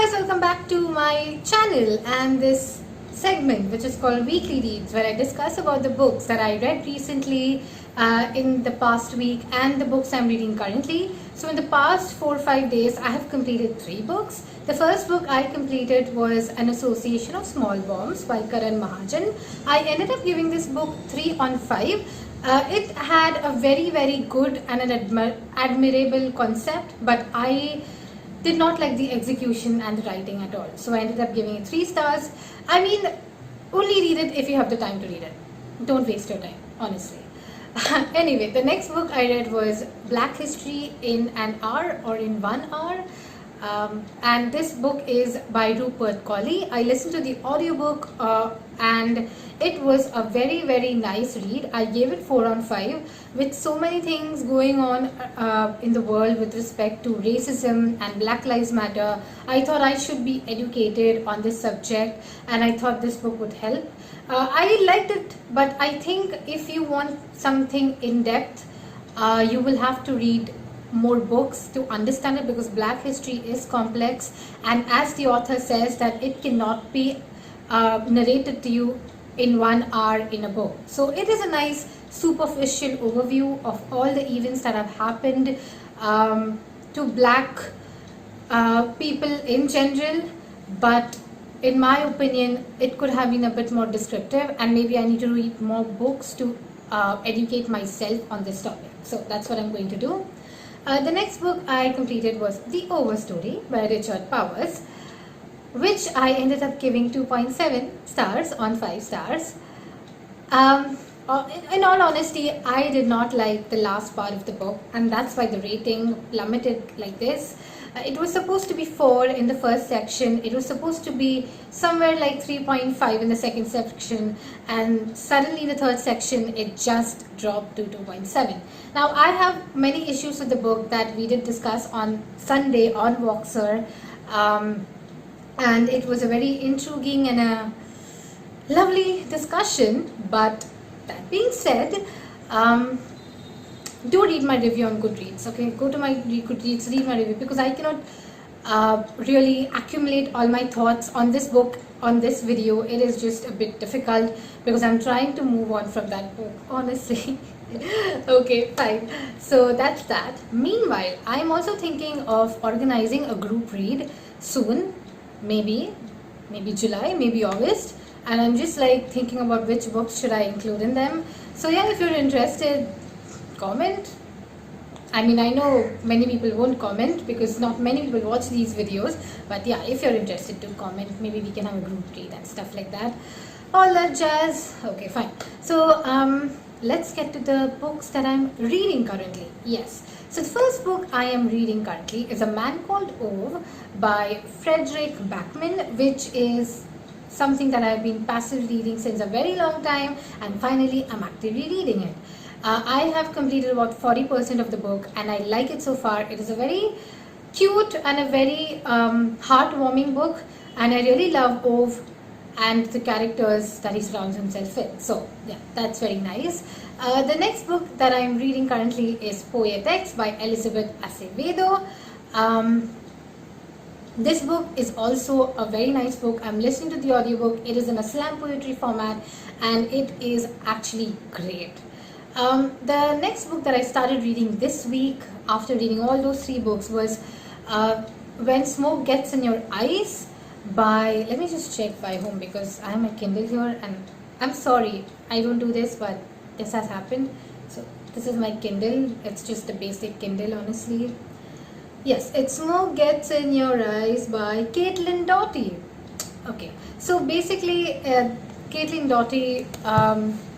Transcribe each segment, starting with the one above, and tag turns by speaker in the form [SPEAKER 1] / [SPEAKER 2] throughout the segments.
[SPEAKER 1] guys, welcome back to my channel and this segment which is called Weekly Reads, where I discuss about the books that I read recently in the past week and the books I'm reading currently. So in the past 4 or 5 days I have completed 3 books. The first book I completed was An Association of Small Worms by Karan Mahajan. I ended up giving this book 3 on 5. It had a very good and an admirable concept, but I did not like the execution and the writing at all. So I ended up giving it 3 stars. I mean, only read it if you have the time to read it. Don't waste your time, honestly. Anyway, the next book I read was Black History in an Hour or in 1 hour. And this book is by Rupert Colley. I listened to the audiobook and it was a very nice read. I gave it 4 on 5. With so many things going on in the world with respect to racism and Black Lives Matter, I thought I should be educated on this subject and I thought this book would help. I liked it, but I think if you want something in depth, you will have to read more books to understand it, because Black history is complex, and as the author says that it cannot be narrated to you in 1 hour in a book. So it is a nice superficial overview of all the events that have happened to Black people in general, but in my opinion it could have been a bit more descriptive, and maybe I need to read more books to educate myself on this topic. So that's what I'm going to do. The next book I completed was The Overstory by Richard Powers, which I ended up giving 2.7 stars on 5 stars. In all honesty, I did not like the last part of the book, and that's why the rating plummeted like this. It was supposed to be 4 in the first section, it was supposed to be somewhere like 3.5 in the second section, and suddenly the third section it just dropped to 2.7. Now I have many issues with the book that we did discuss on Sunday on Voxer, and it was a very intriguing and a lovely discussion. But that being said, do read my review on Goodreads, okay? Go to my Goodreads, read my review, because I cannot really accumulate all my thoughts on this book on this video. It is just a bit difficult because I'm trying to move on from that book, honestly. Okay, fine. So that's that. Meanwhile, I'm also thinking of organizing a group read soon, maybe July, maybe August, and I'm just like thinking about which books should I include in them. So yeah, if you're interested, comment. I mean, I know many people won't comment because not many people watch these videos, but yeah, if you're interested, to comment. Maybe we can have a group read and stuff like that, all that jazz. Okay, fine. So let's get to the books that I'm reading currently. Yes, so the first book I am reading currently is A Man Called Ove by Frederick Backman, which is something that I've been passively reading since a very long time, and finally I'm actively reading it. I have completed about 40% of the book and I like it so far. It is a very cute and a very heartwarming book, and I really love Ove and the characters that he surrounds himself with. So yeah, that's very nice. The next book that I am reading currently is Poetics by Elizabeth Acevedo. This book is also a very nice book. I'm listening to the audiobook. It is in a slam poetry format and it is actually great. The next book that I started reading this week after reading all those 3 books was When Smoke Gets in Your Eyes by, let me just check by whom, because I have my Kindle here and I'm sorry I don't do this, but this has happened. So this is my Kindle. It's just a basic Kindle, honestly. Yes, it's Smoke Gets in Your Eyes by Caitlin Doughty. Okay, so basically Caitlin Doughty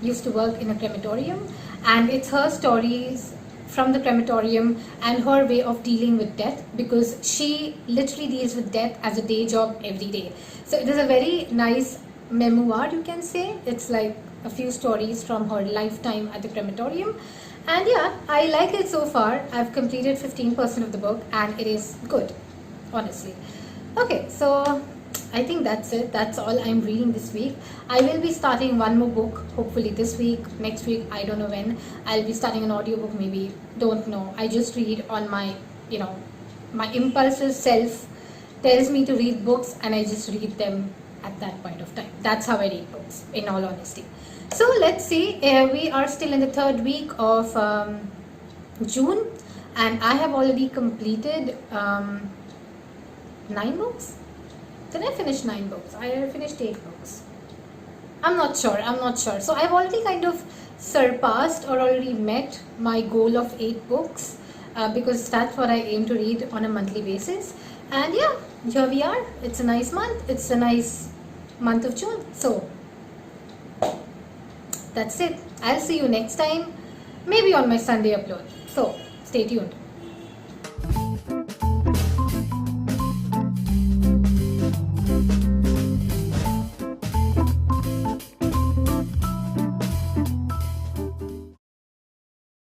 [SPEAKER 1] used to work in a crematorium, and it's her stories from the crematorium and her way of dealing with death, because she literally deals with death as a day job every day. So it is a very nice memoir, you can say. It's like a few stories from her lifetime at the crematorium, and yeah, I like it so far. I've completed 15% of the book and it is good, honestly. Okay, so I think that's it. That's all I'm reading this week. I will be starting one more book, hopefully this week, next week, I don't know when. I'll be starting an audiobook maybe, don't know. I just read on my, my impulsive self tells me to read books, and I just read them at that point of time. That's how I read books, in all honesty. So let's see, we are still in the third week of June, and I have already completed 9 books. Did I finish 9 books? I finished 8 books. I'm not sure. So I've already kind of surpassed or already met my goal of 8 books because that's what I aim to read on a monthly basis. And yeah, here we are. It's a nice month. It's a nice month of June. So that's it. I'll see you next time, maybe on my Sunday upload. So stay tuned.